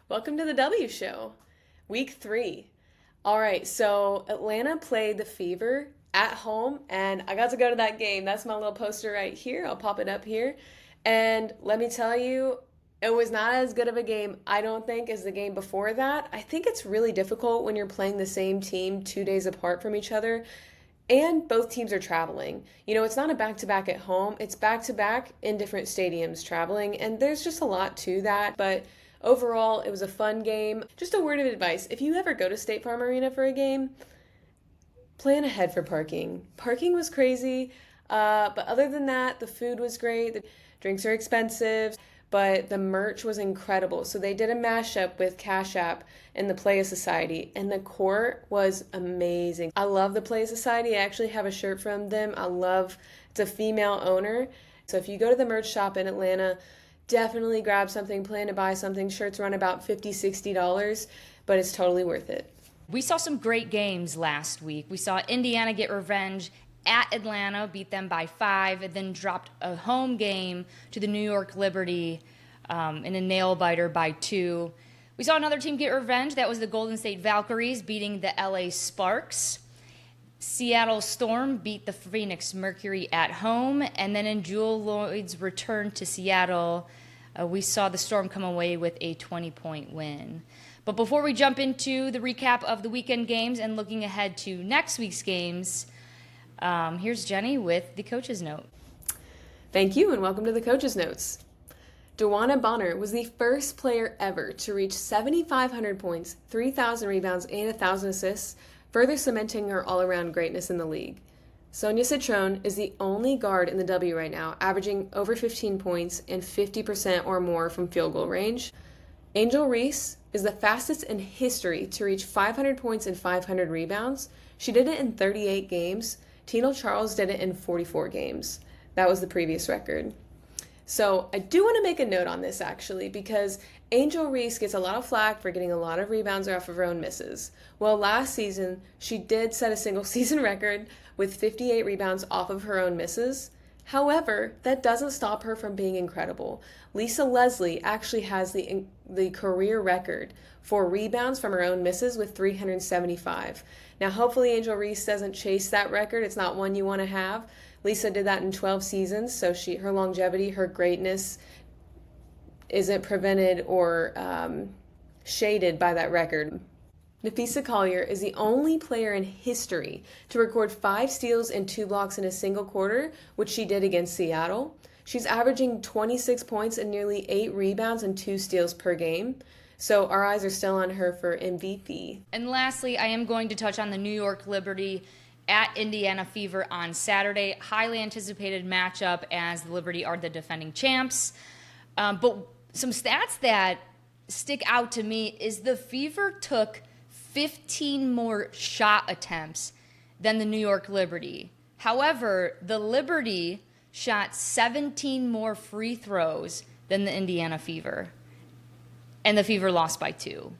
Welcome to the W Show, week 3. All right, so Atlanta played the Fever at home, and I got to go to that game. That's my little poster right here. I'll pop it up here. And let me tell you, it was not as good of a game, I don't think, as the game before that. I think it's really difficult when you're playing the same team 2 days apart from each other. And both teams are traveling. It's not a back to back at home, it's back to back in different stadiums traveling. And there's just a lot to that. But overall, it was a fun game. Just a word of advice, if you ever go to State Farm Arena for a game, plan ahead for parking. Parking was crazy. But other than that, the food was great. The drinks are expensive, but the merch was incredible. So they did a mashup with Cash App and the Playa Society, and the court was amazing. I love the Playa Society. I actually have a shirt from them. It's a female owner. So if you go to the merch shop in Atlanta, definitely grab something, plan to buy something. Shirts run about $50, $60, but it's totally worth it. We saw some great games last week. We saw Indiana get revenge at Atlanta, beat them by 5, and then dropped a home game to the New York Liberty in a nail-biter by 2. We saw another team get revenge. That was the Golden State Valkyries beating the LA Sparks. Seattle Storm beat the Phoenix Mercury at home. And then in Jewel Lloyd's return to Seattle, we saw the Storm come away with a 20-point win. But before we jump into the recap of the weekend games and looking ahead to next week's games, here's Jenny with the Coach's Note. Thank you, and welcome to the Coach's Notes. Dewana Bonner was the first player ever to reach 7,500 points, 3,000 rebounds, and 1,000 assists, further cementing her all-around greatness in the league. Sonia Citron is the only guard in the W right now, averaging over 15 points and 50% or more from field goal range. Angel Reese is the fastest in history to reach 500 points and 500 rebounds. She did it in 38 games. Tino Charles did it in 44 games. That was the previous record. So I do want to make a note on this, actually, because Angel Reese gets a lot of flack for getting a lot of rebounds off of her own misses. Well, last season, she did set a single season record with 58 rebounds off of her own misses. However, that doesn't stop her from being incredible. Lisa Leslie actually has the career record for rebounds from her own misses with 375. Now, hopefully Angel Reese doesn't chase that record. It's not one you want to have. Lisa did that in 12 seasons, so her longevity, her greatness isn't prevented or shaded by that record. Nafisa Collier is the only player in history to record 5 steals and 2 blocks in a single quarter, which she did against Seattle. She's averaging 26 points and nearly 8 rebounds and 2 steals per game. So our eyes are still on her for MV-Pheeee. And lastly, I am going to touch on the New York Liberty at Indiana Fever on Saturday. Highly anticipated matchup as the Liberty are the defending champs. But some stats that stick out to me is the Fever took 15 more shot attempts than the New York Liberty. However, the Liberty shot 17 more free throws than the Indiana Fever. And the Fever lost by 2.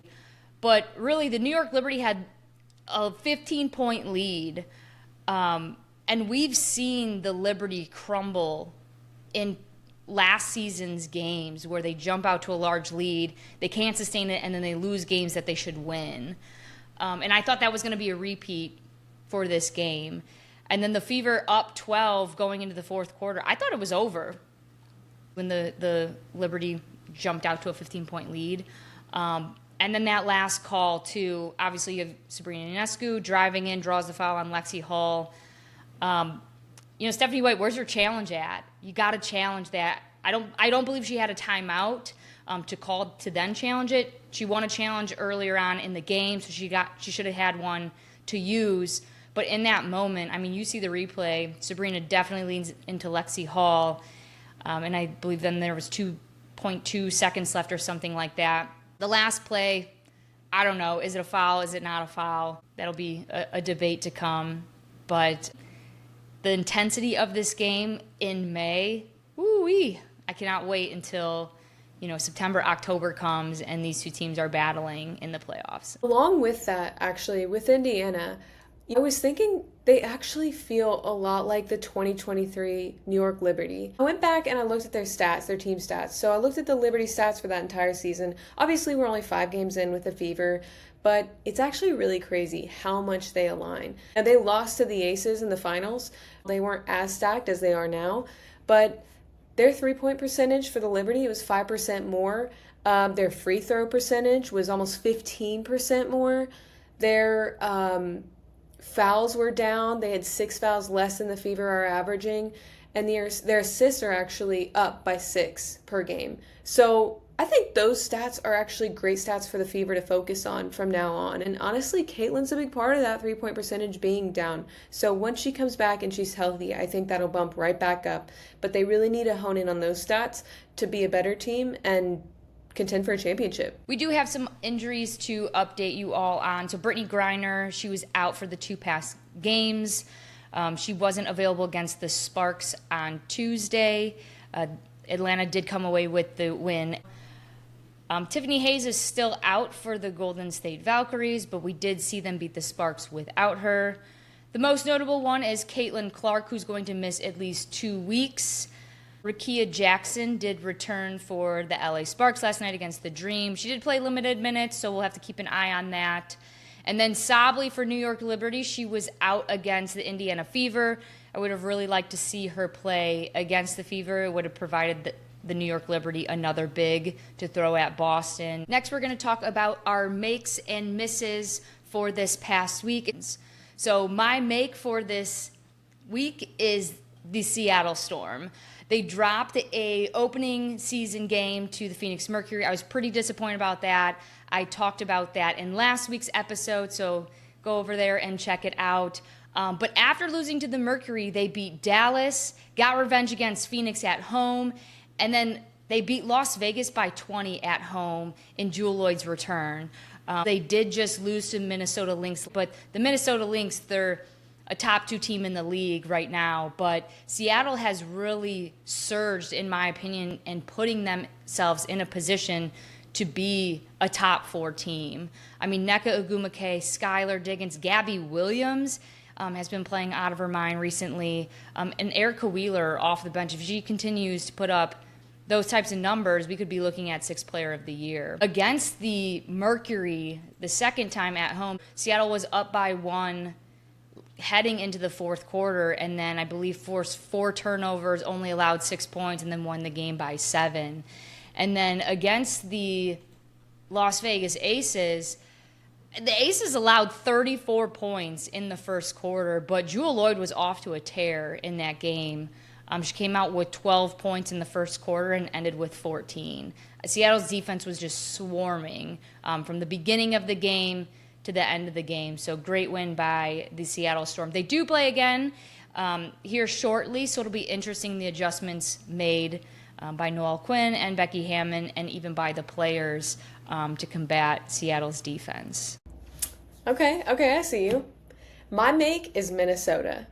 But really, the New York Liberty had a 15-point lead. And we've seen the Liberty crumble in last season's games where they jump out to a large lead, they can't sustain it, and then they lose games that they should win. And I thought that was going to be a repeat for this game. And then the Fever up 12 going into the fourth quarter. I thought it was over when the Liberty jumped out to a 15-point lead. And then that last call, too, obviously you have Sabrina Ionescu driving in, draws the foul on Lexi Hall. Stephanie White, where's your challenge at? You got to challenge that. I don't believe she had a timeout to call to then challenge it. She won a challenge earlier on in the game, so she should have had one to use. But in that moment, you see the replay. Sabrina definitely leans into Lexi Hall, and I believe then there was 2.2 seconds left or something like that. The last play, I don't know. Is it a foul? Is it not a foul? That'll be a debate to come. But the intensity of this game in May, woo-wee. I cannot wait until September, October comes and these two teams are battling in the playoffs. Along with that, actually, with Indiana, I was thinking they actually feel a lot like the 2023 New York Liberty. I went back and I looked at their stats, their team stats. So I looked at the Liberty stats for that entire season. Obviously, we're only 5 games in with the Fever, but it's actually really crazy how much they align. And they lost to the Aces in the finals. They weren't as stacked as they are now, but their 3-point percentage for the Liberty, it was 5% more. Their free throw percentage was almost 15% more. Their fouls were down. They had 6 fouls less than the Fever are averaging. And their assists are actually up by 6 per game. So I think those stats are actually great stats for the Fever to focus on from now on. And honestly, Caitlin's a big part of that 3-point percentage being down. So once she comes back and she's healthy, I think that'll bump right back up. But they really need to hone in on those stats to be a better team and contend for a championship. We do have some injuries to update you all on. So Brittany Griner, she was out for the 2 past games. She wasn't available against the Sparks on Tuesday. Atlanta did come away with the win. Tiffany Hayes is still out for the Golden State Valkyries, but we did see them beat the Sparks without her. The most notable one is Caitlin Clark, who's going to miss at least 2 weeks. Rakia Jackson did return for the LA Sparks last night against the Dream. She did play limited minutes, so we'll have to keep an eye on that. And then Sabley for New York Liberty, she was out against the Indiana Fever. I would have really liked to see her play against the Fever. It would have provided the New York Liberty another big to throw at Boston. Next, we're going to talk about our makes and misses for this past week. So my make for this week is the Seattle Storm. They dropped a opening season game to the Phoenix Mercury. I was pretty disappointed about that. I talked about that in last week's episode, so go over there and check it out. But after losing to the Mercury, they beat Dallas, got revenge against Phoenix at home, and then they beat Las Vegas by 20 at home in Jewel Lloyd's return. They did just lose to Minnesota Lynx, but the Minnesota Lynx, they're a top 2 team in the league right now, but Seattle has really surged, in my opinion, in putting themselves in a position to be a top 4 team. I mean, Nneka Ogwumike, Skylar Diggins, Gabby Williams has been playing out of her mind recently, and Erica Wheeler off the bench. If she continues to put up those types of numbers, we could be looking at 6th player of the year. Against the Mercury, the second time at home, Seattle was up by 1 heading into the 4th quarter, and then I believe forced 4 turnovers, only allowed 6 points, and then won the game by 7. And then against the Las Vegas Aces, the Aces allowed 34 points in the 1st quarter, but Jewel Lloyd was off to a tear in that game. She came out with 12 points in the 1st quarter and ended with 14. Seattle's defense was just swarming from the beginning of the game to the end of the game. So great win by the Seattle Storm. They do play again here shortly, so it'll be interesting the adjustments made by Noelle Quinn and Becky Hammond, and even by the players to combat Seattle's defense. Okay, I see you. My make is Minnesota.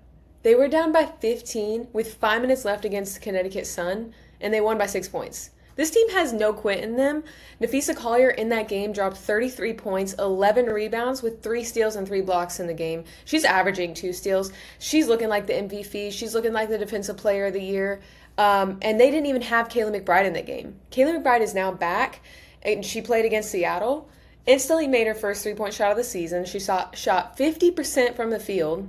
They were down by 15 with 5 minutes left against the Connecticut Sun, and they won by 6 points. This team has no quit in them. Nafisa Collier in that game dropped 33 points, 11 rebounds with 3 steals and 3 blocks in the game. She's averaging 2 steals. She's looking like the MV-Pheeee. She's looking like the Defensive Player of the Year. And they didn't even have Kayla McBride in that game. Kayla McBride is now back, and she played against Seattle. Instantly made her first 3-point shot of the season. She shot 50% from the field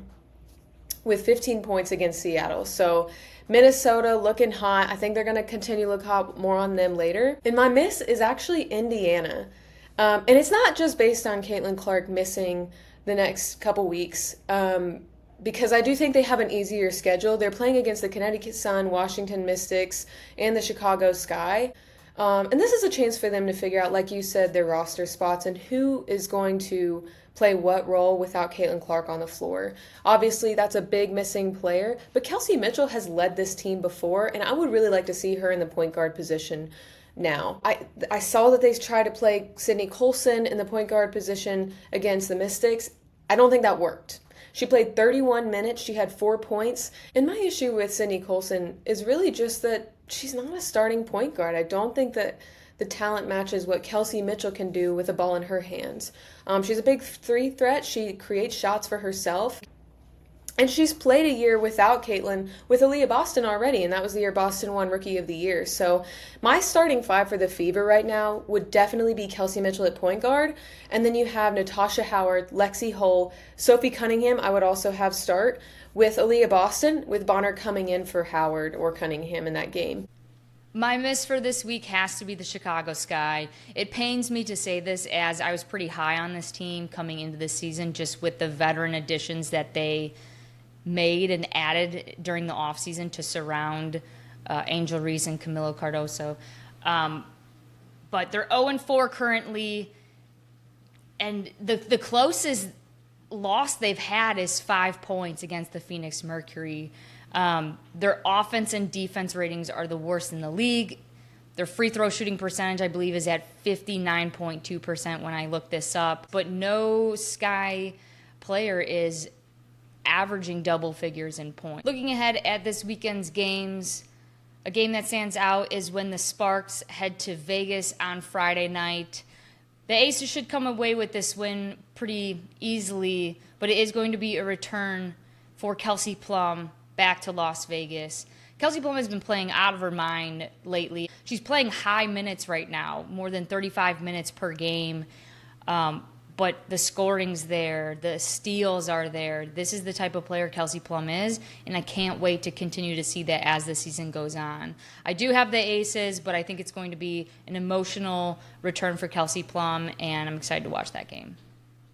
with 15 points against Seattle. So Minnesota looking hot. I think they're going to continue to look hot, more on them later. And my miss is actually Indiana. And it's not just based on Caitlin Clark missing the next couple weeks, because I do think they have an easier schedule. They're playing against the Connecticut Sun, Washington Mystics, and the Chicago Sky. And this is a chance for them to figure out, like you said, their roster spots and who is going to play what role without Caitlin Clark on the floor. Obviously, that's a big missing player, but Kelsey Mitchell has led this team before, and I would really like to see her in the point guard position now. I saw that they tried to play Sydney Colson in the point guard position against the Mystics. I don't think that worked. She played 31 minutes. She had 4 points. And my issue with Sydney Colson is really just that she's not a starting point guard. I don't think that the talent matches what Kelsey Mitchell can do with a ball in her hands. She's a big three threat. She creates shots for herself. And she's played a year without Caitlin with Aaliyah Boston already, and that was the year Boston won Rookie of the Year. So my starting five for the Fever right now would definitely be Kelsey Mitchell at point guard, and then you have Natasha Howard, Lexi Hull, Sophie Cunningham I would also have start, with Aaliyah Boston, with Bonner coming in for Howard or Cunningham in that game. My miss for this week has to be the Chicago Sky. It pains me to say this, as I was pretty high on this team coming into this season, just with the veteran additions that they made and added during the offseason to surround Angel Reese and Camilo Cardoso. But they're 0-4 currently, and the closest loss they've had is 5 points against the Phoenix Mercury. Their offense and defense ratings are the worst in the league. Their free throw shooting percentage, I believe, is at 59.2% when I looked this up. But no Sky player is averaging double figures in points. Looking ahead at this weekend's games, a game that stands out is when the Sparks head to Vegas on Friday night. The Aces should come away with this win pretty easily, but it is going to be a return for Kelsey Plum back to Las Vegas. Kelsey Plum has been playing out of her mind lately. She's playing high minutes right now, more than 35 minutes per game. But the scoring's there, the steals are there. This is the type of player Kelsey Plum is, and I can't wait to continue to see that as the season goes on. I do have the Aces, but I think it's going to be an emotional return for Kelsey Plum, and I'm excited to watch that game.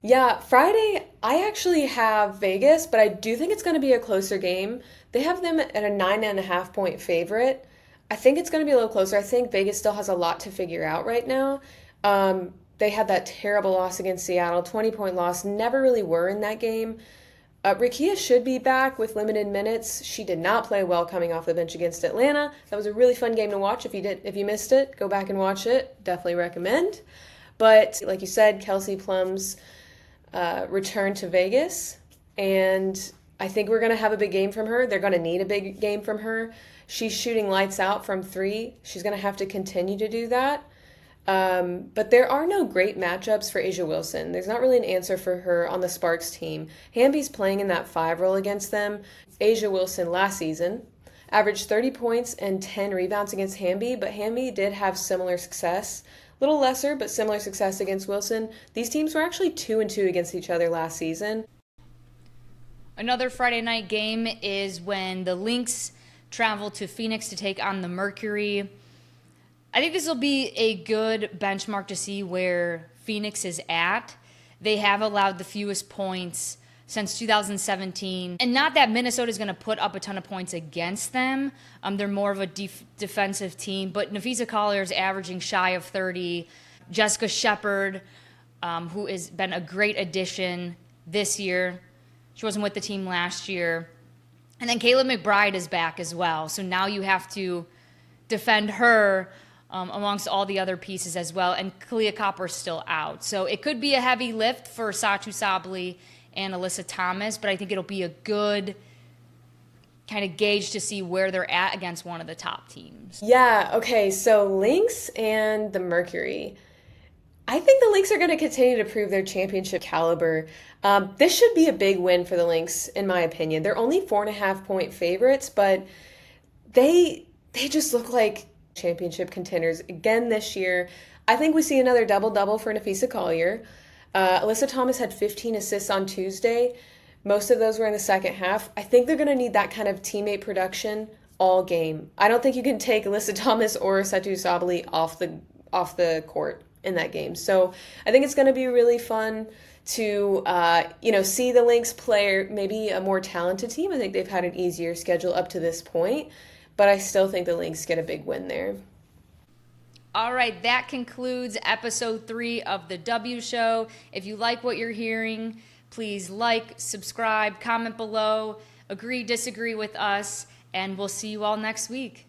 Yeah, Friday, I actually have Vegas, but I do think it's going to be a closer game. They have them at a 9.5-point favorite. I think it's going to be a little closer. I think Vegas still has a lot to figure out right now. They had that terrible loss against Seattle, 20-point loss, never really were in that game. Rikia should be back with limited minutes. She did not play well coming off the bench against Atlanta. That was a really fun game to watch. If you missed it, go back and watch it. Definitely recommend. But like you said, Kelsey Plum's return to Vegas, and I think we're going to have a big game from her. They're going to need a big game from her. She's shooting lights out from three. She's going to have to continue to do that. But there are no great matchups for Asia Wilson. There's not really an answer for her on the Sparks team. Hamby's playing in that 5 role against them. Asia Wilson last season averaged 30 points and 10 rebounds against Hamby, but Hamby did have similar success. A little lesser, but similar success against Wilson. These teams were actually 2-2 against each other last season. Another Friday night game is when the Lynx travel to Phoenix to take on the Mercury. I think this will be a good benchmark to see where Phoenix is at. They have allowed the fewest points since 2017. And not that Minnesota is going to put up a ton of points against them. They're more of a defensive team. But Nafisa Collier is averaging shy of 30. Jessica Shepard, who has been a great addition this year. She wasn't with the team last year. And then Kayla McBride is back as well. So now you have to defend her amongst all the other pieces as well. And Kalia Copper's still out. So it could be a heavy lift for Satu Sabli and Alyssa Thomas, but I think it'll be a good kind of gauge to see where they're at against one of the top teams. Yeah, okay, so Lynx and the Mercury. I think the Lynx are going to continue to prove their championship caliber. This should be a big win for the Lynx, in my opinion. They're only 4.5-point favorites, but they just look like championship contenders again this year. I think we see another double-double for Nafisa Collier. Alyssa Thomas had 15 assists on Tuesday. Most of those were in the second half. I think they're going to need that kind of teammate production all game. I don't think you can take Alyssa Thomas or Satu Sabali off the court in that game. So I think it's going to be really fun to see the Lynx play maybe a more talented team. I think they've had an easier schedule up to this point, but I still think the Lynx get a big win there. All right, that concludes episode 3 of The W Show. If you like what you're hearing, please like, subscribe, comment below, agree, disagree with us, and we'll see you all next week.